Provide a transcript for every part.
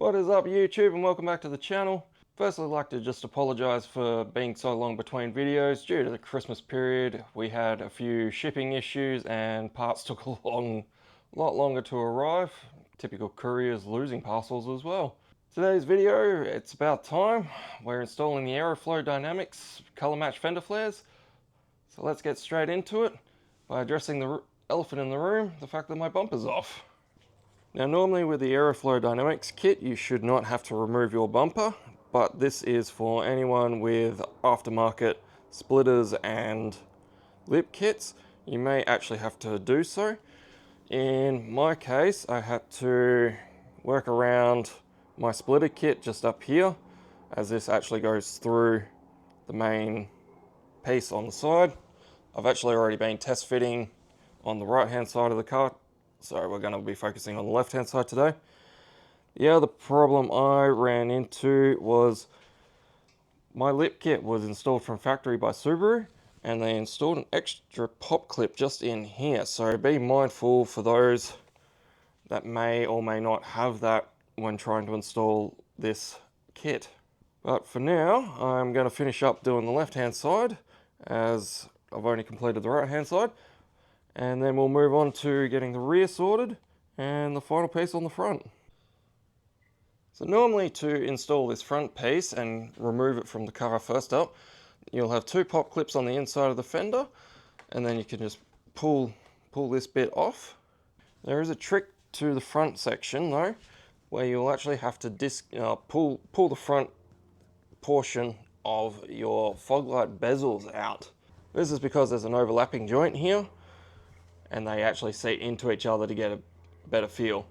What is up YouTube, and welcome back to the channel. First, I'd like to just apologize for being so long between videos. Due to the Christmas period, we had a few shipping issues and parts took a lot longer to arrive. Typical couriers losing parcels as well. Today's video, it's about time. We're installing the Aeroflow Dynamics color match fender flares. So let's get straight into it by addressing the elephant in the room, the fact that my bumper's off. Now normally with the Aeroflow Dynamics kit you should not have to remove your bumper, but this is for anyone with aftermarket splitters and lip kits. You may actually have to do so. In my case I had to work around my splitter kit just up here, as this actually goes through the main piece on the side. I've actually already been test fitting on the right hand side of the car, so we're going to be focusing on the left hand side today. The other problem I ran into was my lip kit was installed from factory by Subaru, and they installed an extra pop clip just in here, so be mindful for those that may or may not have that when trying to install this kit. But for now I'm going to finish up doing the left hand side, as I've only completed the right hand side. And then we'll move on to getting the rear sorted and the final piece on the front. So normally to install this front piece and remove it from the car first up, you'll have two pop clips on the inside of the fender, and then you can just pull this bit off. There is a trick to the front section though, where you'll actually have to pull the front portion of your fog light bezels out. This is because there's an overlapping joint here, and they actually seat into each other to get a better feel.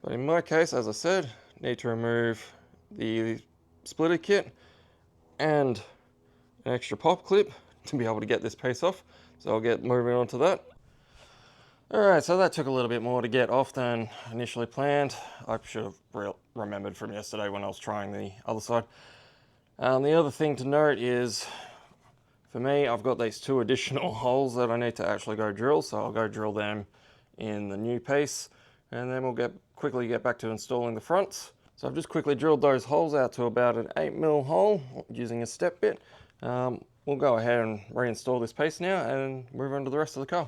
But in my case, as I said, need to remove the splitter kit and an extra pop clip to be able to get this piece off. So I'll get moving on to that. Alright, so that took a little bit more to get off than initially planned. I should have remembered from yesterday when I was trying the other side. The other thing to note is, for me, I've got these two additional holes that I need to actually go drill, so I'll go drill them in the new piece, and then we'll quickly get back to installing the fronts. So I've just quickly drilled those holes out to about an 8mm hole using a step bit. We'll go ahead and reinstall this piece now and move on to the rest of the car.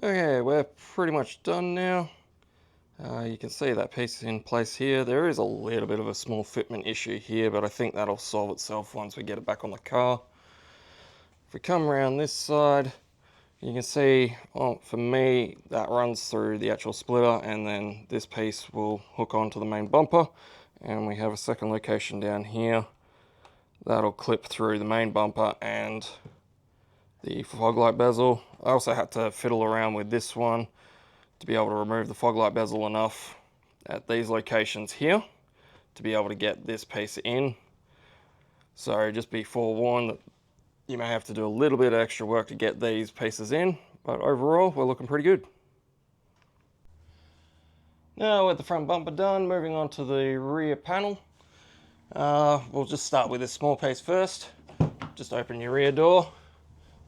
Okay, we're pretty much done now. You can see that piece in place here. There is a little bit of a small fitment issue here, but I think that'll solve itself once we get it back on the car. If we come around this side, you can see, for me, that runs through the actual splitter, and then this piece will hook onto the main bumper, and we have a second location down here that'll clip through the main bumper and the fog light bezel. I also had to fiddle around with this one to be able to remove the fog light bezel enough at these locations here to be able to get this piece in. So just be forewarned that you may have to do a little bit of extra work to get these pieces in, but overall we're looking pretty good. Now with the front bumper done, moving on to the rear panel. We'll just start with this small piece first. Just open your rear door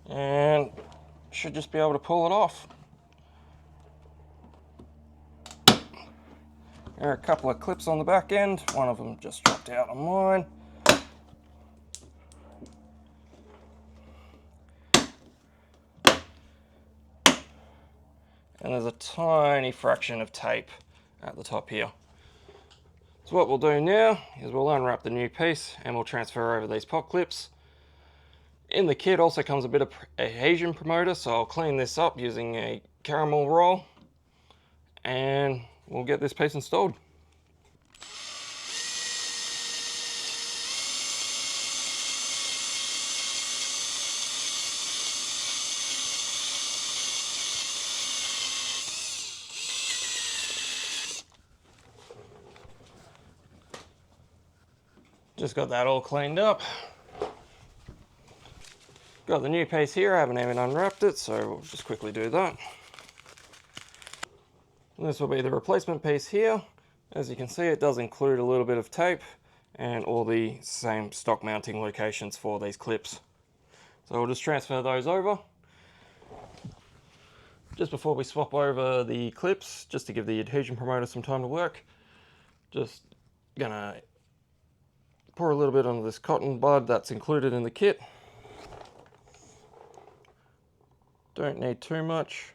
and should just be able to pull it off. There are a couple of clips on the back end. One of them just dropped out on mine. And there's a tiny fraction of tape at the top here. So what we'll do now is we'll unwrap the new piece and we'll transfer over these pop clips. In the kit also comes a bit of adhesion promoter, so I'll clean this up using a caramel roll and we'll get this piece installed. Just got that all cleaned up. Got the new piece here, I haven't even unwrapped it, so we'll just quickly do that. And this will be the replacement piece here. As you can see, it does include a little bit of tape and all the same stock mounting locations for these clips. So we'll just transfer those over. Just before we swap over the clips, just to give the adhesion promoter some time to work, just gonna pour a little bit onto this cotton bud that's included in the kit. Don't need too much.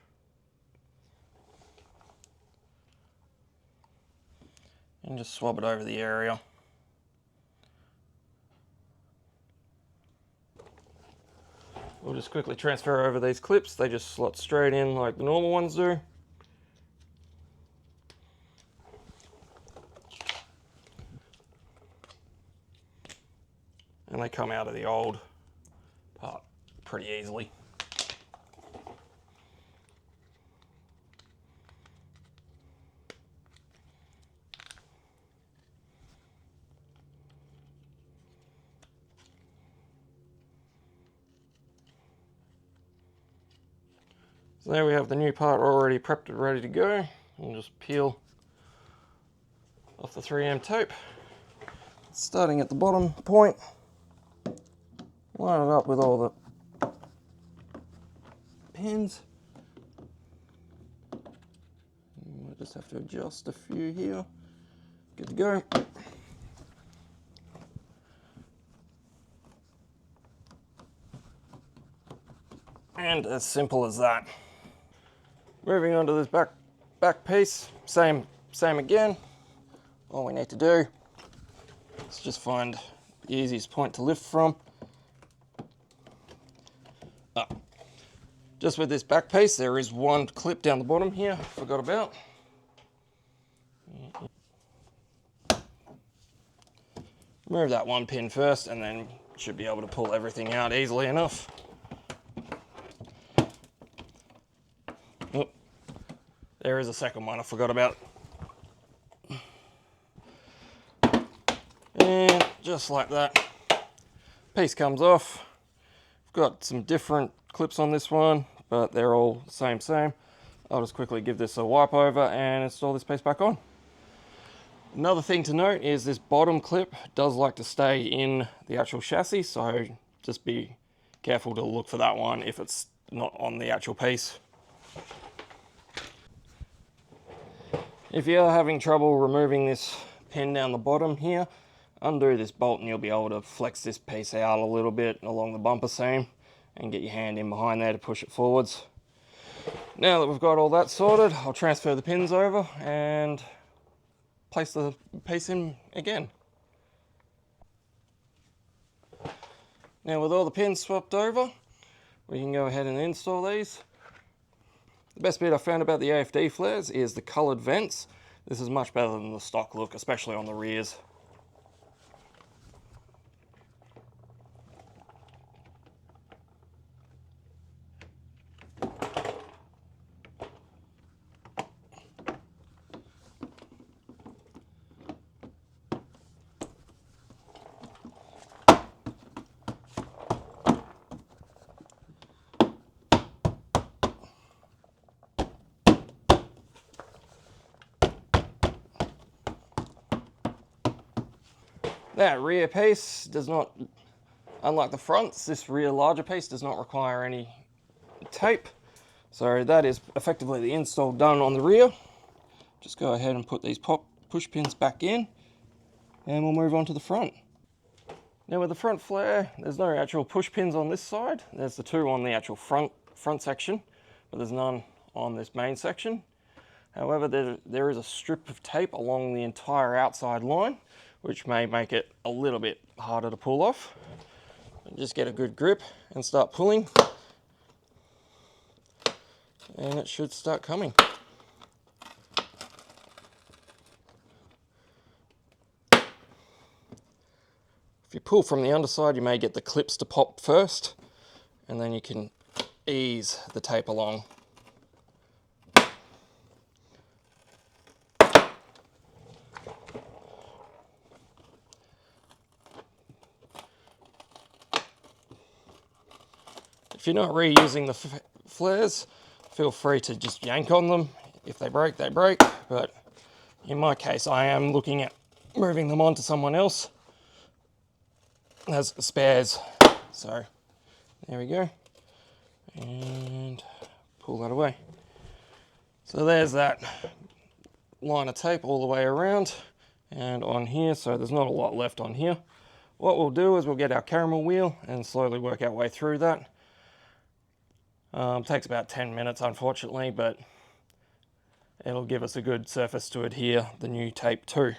And just swab it over the area. We'll just quickly transfer over these clips. They just slot straight in like the normal ones do. And they come out of the old part pretty easily. So there we have the new part already prepped and ready to go. We'll just peel off the 3M tape. Starting at the bottom point, line it up with all the pins. We'll just have to adjust a few here. Good to go. And as simple as that. Moving on to this back piece, same again. All we need to do is just find the easiest point to lift from. Just with this back piece, there is one clip down the bottom here, forgot about. Remove that one pin first, and then should be able to pull everything out easily enough. Oh, there is a second one I forgot about. And just like that, piece comes off. I've got some different clips on this one, but they're all same. I'll just quickly give this a wipe over and install this piece back on. Another thing to note is this bottom clip does like to stay in the actual chassis, so just be careful to look for that one if it's not on the actual piece. If you're having trouble removing this pin down the bottom here, undo this bolt and you'll be able to flex this piece out a little bit along the bumper seam and get your hand in behind there to push it forwards. Now that we've got all that sorted, I'll transfer the pins over and place the piece in again. Now with all the pins swapped over, we can go ahead and install these. The best bit I found about the AFD flares is the coloured vents. This is much better than the stock look, especially on the rears. That rear piece does not, unlike the fronts, this rear larger piece does not require any tape. So that is effectively the install done on the rear. Just go ahead and put these push pins back in and we'll move on to the front. Now with the front flare, there's no actual push pins on this side. There's the two on the actual front section, but there's none on this main section. However, there is a strip of tape along the entire outside line, which may make it a little bit harder to pull off. Just get a good grip and start pulling, and it should start coming. If you pull from the underside, you may get the clips to pop first, and then you can ease the tape along. you're not reusing the flares, feel free to just yank on them. If they break, they break. But in my case, I am looking at moving them on to someone else as spares. So there we go. And pull that away. So there's that line of tape all the way around and on here, so there's not a lot left on here. What we'll do is we'll get our caramel wheel and slowly work our way through that. Takes about 10 minutes unfortunately, but it'll give us a good surface to adhere the new tape to.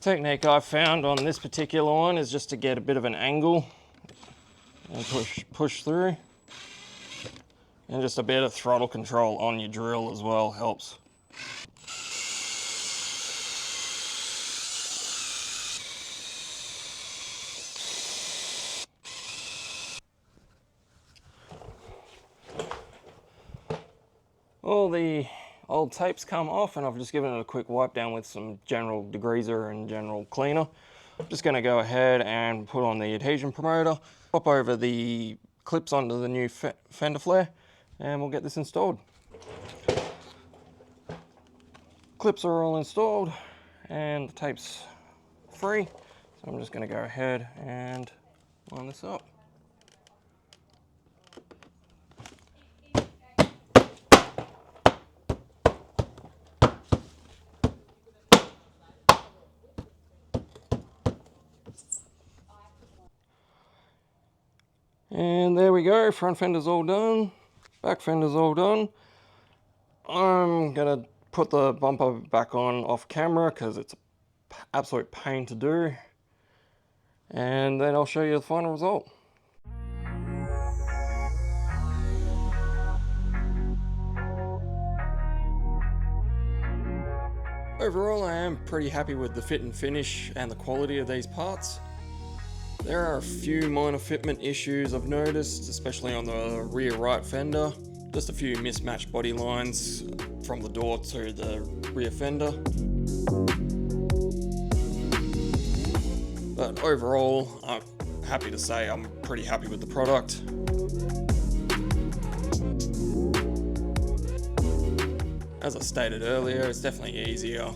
Technique I've found on this particular one is just to get a bit of an angle and push through. And just a bit of throttle control on your drill as well helps. All the old tapes come off and I've just given it a quick wipe down with some general degreaser and general cleaner. I'm just going to go ahead and put on the adhesion promoter, pop over the clips onto the new Fender flare, and we'll get this installed. Clips are all installed and the tape's free, so I'm just going to go ahead and line this up. And there we go, front fender's all done, back fender's all done. I'm gonna put the bumper back on off camera because it's an absolute pain to do. And then I'll show you the final result. Overall, I am pretty happy with the fit and finish and the quality of these parts. There are a few minor fitment issues I've noticed, especially on the rear right fender. Just a few mismatched body lines from the door to the rear fender. But overall, I'm happy to say I'm pretty happy with the product. As I stated earlier, it's definitely easier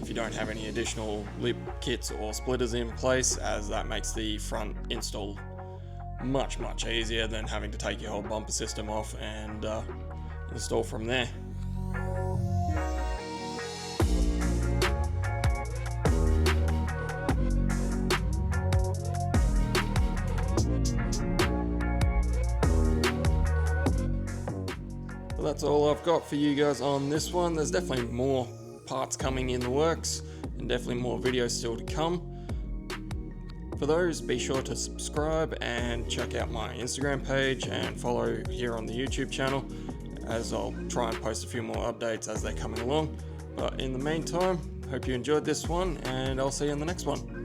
if you don't have any additional lip kits or splitters in place, as that makes the front install much easier than having to take your whole bumper system off and install from there. But that's all I've got for you guys on this one. There's definitely more parts coming in the works and definitely more videos still to come. For those, be sure to subscribe and check out my Instagram page and follow here on the YouTube channel, as I'll try and post a few more updates as they're coming along. But in the meantime, hope you enjoyed this one and I'll see you in the next one.